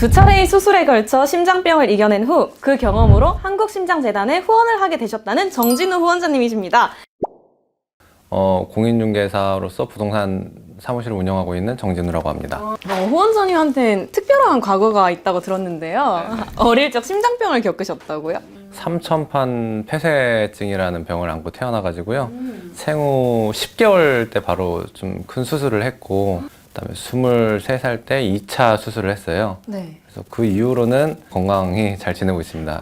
두 차례의 수술에 걸쳐 심장병을 이겨낸 후 그 경험으로 한국심장재단에 후원을 하게 되셨다는 정진우 후원자님이십니다. 공인중개사로서 부동산 사무실을 운영하고 있는 정진우라고 합니다. 후원자님한테는 특별한 과거가 있다고 들었는데요. 어릴 적 심장병을 겪으셨다고요? 삼천판 폐쇄증이라는 병을 앓고 태어나가지고요. 생후 10개월 때 바로 좀 큰 수술을 했고, 그다음에 23살 때 2차 수술을 했어요. 네. 그래서 그 이후로는 건강히 잘 지내고 있습니다.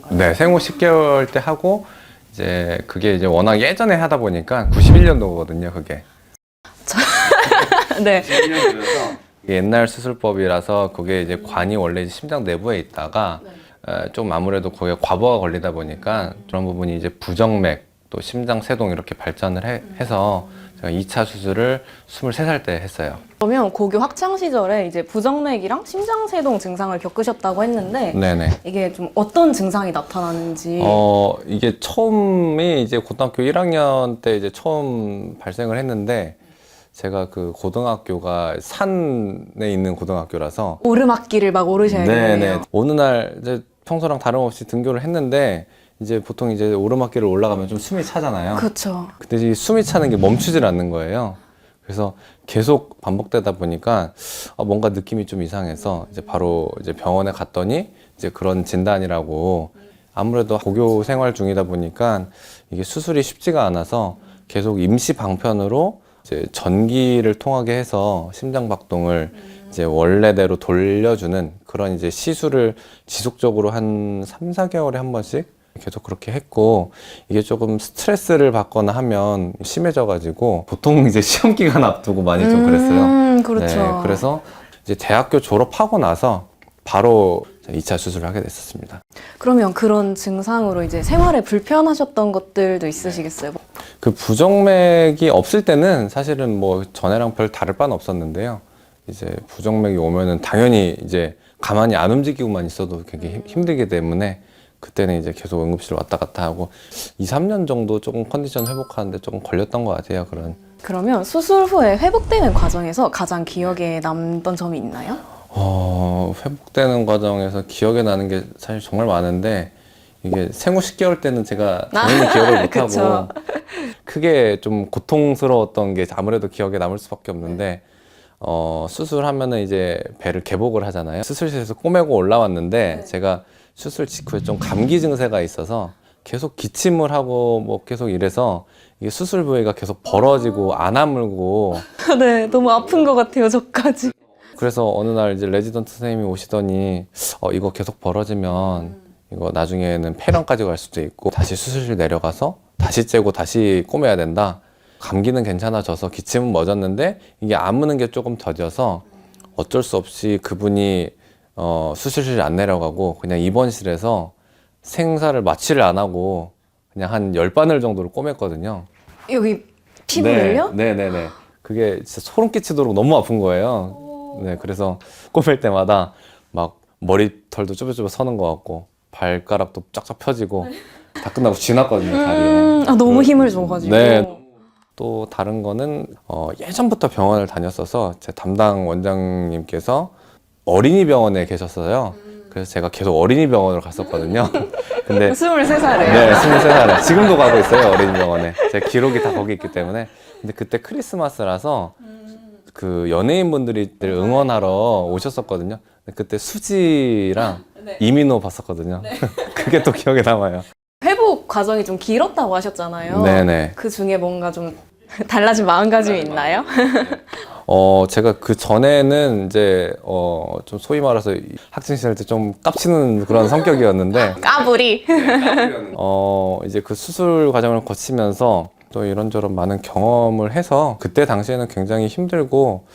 네, 생후 10개월 때 하고, 이제 그게 이제 워낙 예전에 하다 보니까 91년도거든요, 그게. 네. 91년도여서 옛날 수술법이라서 그게 이제 관이 원래 심장 내부에 있다가 좀 아무래도 거기에 과부하가 걸리다 보니까 그런 부분이 이제 부정맥 또 심장 세동 이렇게 발전을 해서 제가 2차 수술을 23살 때 했어요. 그러면 고교 학창 시절에 이제 부정맥이랑 심장세동 증상을 겪으셨다고 했는데 네네. 이게 좀 어떤 증상이 나타나는지. 이게 처음이 이제 고등학교 1학년 때 이제 처음 발생을 했는데 제가 그 고등학교가 산에 있는 고등학교라서 오르막길을 막 오르셔야겠네요. 네네. 어느 날 이제 평소랑 다름없이 등교를 했는데 이제 보통 이제 오르막길을 올라가면 좀 숨이 차잖아요. 그렇죠. 근데 이 숨이 차는 게 멈추질 않는 거예요. 그래서 계속 반복되다 보니까 뭔가 느낌이 좀 이상해서 이제 바로 이제 병원에 갔더니 이제 그런 진단이라고 아무래도 고교 생활 중이다 보니까 이게 수술이 쉽지가 않아서 계속 임시 방편으로 이제 전기를 통하게 해서 심장 박동을 이제 원래대로 돌려주는 그런 이제 시술을 지속적으로 한 3, 4개월에 한 번씩 계속 그렇게 했고, 이게 조금 스트레스를 받거나 하면 심해져 가지고 보통 이제 시험 기간 앞두고 많이 좀 그랬어요. 그렇죠. 네, 그래서 이제 대학교 졸업하고 나서 바로 2차 수술을 하게 됐었습니다. 그러면 그런 증상으로 이제 생활에 불편하셨던 것들도 있으시겠어요? 그 부정맥이 없을 때는 사실은 뭐 전에랑 별 다를 바는 없었는데요. 이제 부정맥이 오면은 당연히 이제 가만히 안 움직이고만 있어도 되게 힘들기 때문에 그때는 이제 계속 응급실 왔다 갔다 하고 2, 3년 정도 조금 컨디션 회복하는데 조금 걸렸던 것 같아요. 그러면 수술 후에 회복되는 과정에서 가장 기억에 남던 점이 있나요? 회복되는 과정에서 기억에 나는 게 사실 정말 많은데 이게 생후 10개월 때는 제가 당연히 기억을 못하고 크게 좀 고통스러웠던 게 아무래도 기억에 남을 수밖에 없는데 수술하면은 이제 배를 개복을 하잖아요. 수술실에서 꼬매고 올라왔는데 제가 수술 직후에 좀 감기 증세가 있어서 계속 기침을 하고 뭐 계속 이래서 이게 수술 부위가 계속 벌어지고 안 아물고 네, 너무 아픈 것 같아요, 저까지. 그래서 어느 날 이제 레지던트 선생님이 오시더니 이거 계속 벌어지면 이거 나중에는 폐렴까지 갈 수도 있고 다시 수술실 내려가서 다시 째고 다시 꼬매야 된다. 감기는 괜찮아져서 기침은 멎었는데 이게 아무는 게 조금 더뎌서 어쩔 수 없이 그분이 수술실 안 내려가고 그냥 입원실에서 생사를 마취를 안 하고 그냥 한 10바늘 정도를 꼬맸거든요. 여기 피부를요? 네네네. 그게 진짜 소름 끼치도록 너무 아픈 거예요. 네, 그래서 꼬맬 때마다 막 머리털도 쭈뼛쭈뼛 서는 것 같고 발가락도 쫙쫙 펴지고 다 끝나고 쥐났거든요, 다리에. 너무 힘을 줘가지고. 네. 또 다른 거는 예전부터 병원을 다녔어서 제 담당 원장님께서 어린이 병원에 계셨어요. 그래서 제가 계속 어린이 병원을 갔었거든요. 근데 23살이에요. 네, 23살에 지금도 가고 있어요, 어린이 병원에. 제 기록이 다 거기 있기 때문에. 근데 그때 크리스마스라서 그 연예인분들이 응원하러 오셨었거든요. 근데 그때 수지랑 이민호 봤었거든요. 그게 또 기억에 남아요. 회복 과정이 좀 길었다고 하셨잖아요. 네네. 그 중에 뭔가 좀 달라진 마음가짐이 있나요? 제가 그 전에는 이제 좀 소위 말해서 학창 시절 때 좀 깝치는 그런 성격이었는데 까불이. 이제 그 수술 과정을 거치면서 또 이런저런 많은 경험을 해서 그때 당시에는 굉장히 힘들고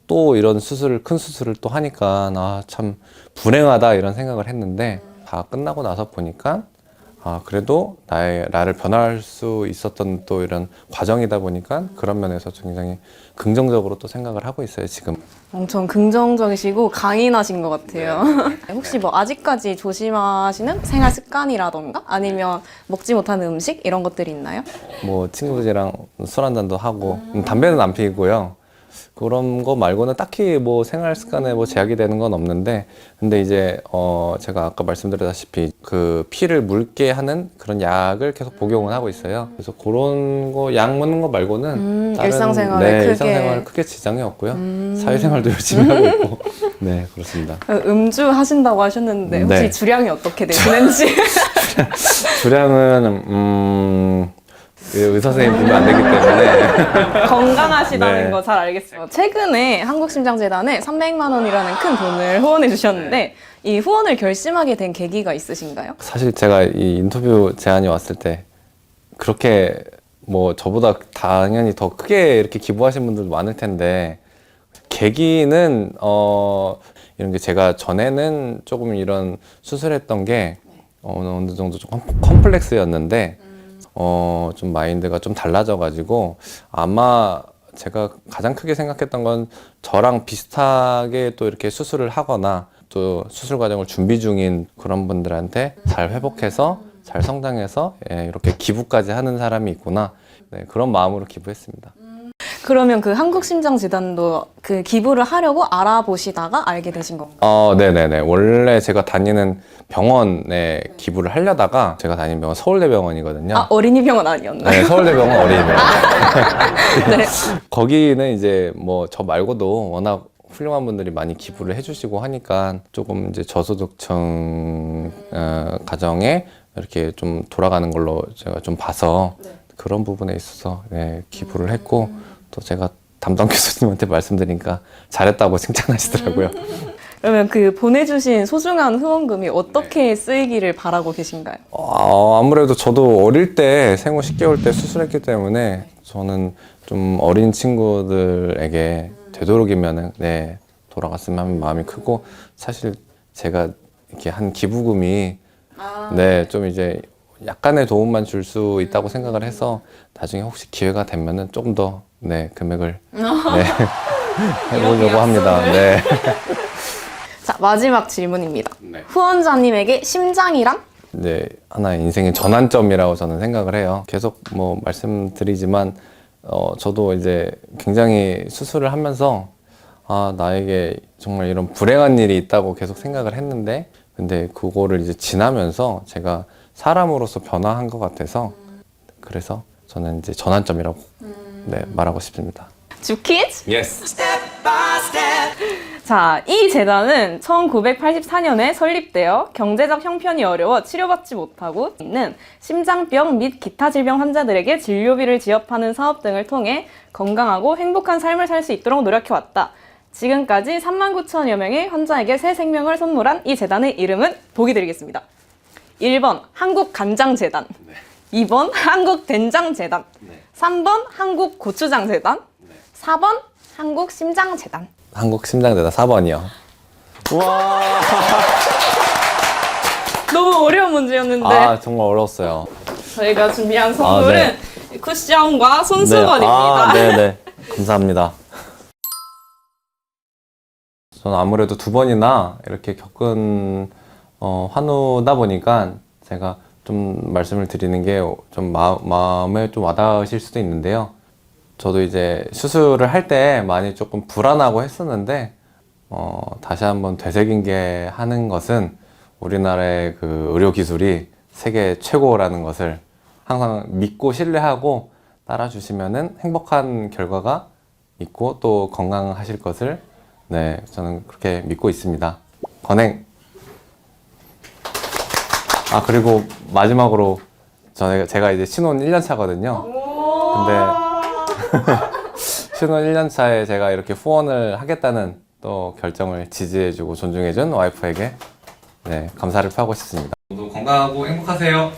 또 이런 큰 수술을 또 하니까 참 불행하다 이런 생각을 했는데 다 끝나고 나서 보니까 그래도 나를 변화할 수 있었던 또 이런 과정이다 보니까 그런 면에서 굉장히 긍정적으로 또 생각을 하고 있어요, 지금. 엄청 긍정적이시고 강인하신 것 같아요. 혹시 뭐 아직까지 조심하시는 생활 습관이라던가 아니면 먹지 못하는 음식 이런 것들이 있나요? 뭐 친구들이랑 술 한잔도 하고 담배는 안 피고요. 그런 거 말고는 딱히 뭐 생활 습관에 뭐 제약이 되는 건 없는데, 근데 이제 제가 아까 말씀드렸다시피 그 피를 묽게 하는 그런 약을 계속 복용을 하고 있어요. 그래서 그런 거 약 먹는 거 말고는 다른, 일상생활에 네, 크게. 일상생활 크게 지장이 없고요. 사회생활도 열심히 하고 있고, 네, 그렇습니다. 음주 하신다고 하셨는데 혹시 네. 주량이 어떻게 되시는지? 주량은 의사 선생님 보면 안 되기 때문에 건강하시다는 네. 거 잘 알겠어요. 최근에 한국심장재단에 300만 원이라는 큰 돈을 후원해 주셨는데 이 후원을 결심하게 된 계기가 있으신가요? 사실 제가 이 인터뷰 제안이 왔을 때 그렇게 뭐 저보다 당연히 더 크게 이렇게 기부하신 분들도 많을 텐데, 계기는 이런 게 제가 전에는 조금 이런 수술했던 게 어느 정도 좀 컴플렉스였는데 좀 마인드가 좀 달라져 가지고, 아마 제가 가장 크게 생각했던 건 저랑 비슷하게 또 이렇게 수술을 하거나 또 수술 과정을 준비 중인 그런 분들한테 잘 회복해서 잘 성장해서 이렇게 기부까지 하는 사람이 있구나, 네, 그런 마음으로 기부했습니다. 그러면 그 한국심장재단도 그 기부를 하려고 알아보시다가 알게 되신 건가요? 네네네. 원래 제가 다니는 병원에 기부를 하려다가, 제가 다니는 병원 서울대병원이거든요. 아, 어린이병원 아니었나요? 네, 서울대병원 어린이병원. 네. 거기는 이제 뭐 저 말고도 워낙 훌륭한 분들이 많이 기부를 해주시고 하니까 조금 이제 저소득층 가정에 이렇게 좀 돌아가는 걸로 제가 좀 봐서 그런 부분에 있어서 네, 기부를 했고, 또 제가 담당 교수님한테 말씀드리니까 잘했다고 칭찬하시더라고요. 그러면 그 보내주신 소중한 후원금이 어떻게 쓰이기를 바라고 계신가요? 아무래도 저도 어릴 때 생후 10개월 때 수술했기 때문에 저는 좀 어린 친구들에게 되도록이면은 네, 돌아갔으면 하는 마음이 크고, 사실 제가 이렇게 한 기부금이 네, 좀 이제 약간의 도움만 줄 수 있다고 생각을 해서 나중에 혹시 기회가 되면은 조금 더 네, 금액을 네, 해보려고 합니다. 네. 자, 마지막 질문입니다. 네. 후원자님에게 심장이란? 이제 하나의 인생의 전환점이라고 저는 생각을 해요. 계속 뭐 말씀드리지만 저도 이제 굉장히 수술을 하면서 나에게 정말 이런 불행한 일이 있다고 계속 생각을 했는데, 근데 그거를 이제 지나면서 제가 사람으로서 변화한 것 같아서, 그래서 저는 이제 전환점이라고 네, 말하고 싶습니다. 주키즈? Yes. 자, 이 재단은 1984년에 설립되어 경제적 형편이 어려워 치료받지 못하고 있는 심장병 및 기타 질병 환자들에게 진료비를 지원하는 사업 등을 통해 건강하고 행복한 삶을 살 수 있도록 노력해왔다. 지금까지 39,000여 명의 환자에게 새 생명을 선물한 이 재단의 이름은 보기 드리겠습니다. 1번 한국간장재단, 2번 한국된장재단, 3번 한국고추장재단, 4번 한국심장재단. 한국심장재단 4번이요. 와. 너무 어려운 문제였는데 정말 어려웠어요. 저희가 준비한 선물은 쿠션과 손수건입니다. 네네. 감사합니다. 저는 아무래도 2번이나 이렇게 겪은 환우다 보니까 제가 좀 말씀을 드리는 게 좀 마음에 좀 와닿으실 수도 있는데요. 저도 이제 수술을 할 때 많이 조금 불안하고 했었는데 다시 한번 되새김게 하는 것은 우리나라의 그 의료 기술이 세계 최고라는 것을 항상 믿고 신뢰하고 따라주시면은 행복한 결과가 있고 또 건강하실 것을 네, 저는 그렇게 믿고 있습니다. 건행! 그리고 마지막으로 제가 이제 신혼 1년 차거든요. 근데 신혼 1년 차에 제가 이렇게 후원을 하겠다는 또 결정을 지지해주고 존중해준 와이프에게 네, 감사를 표하고 싶습니다. 모두 건강하고 행복하세요.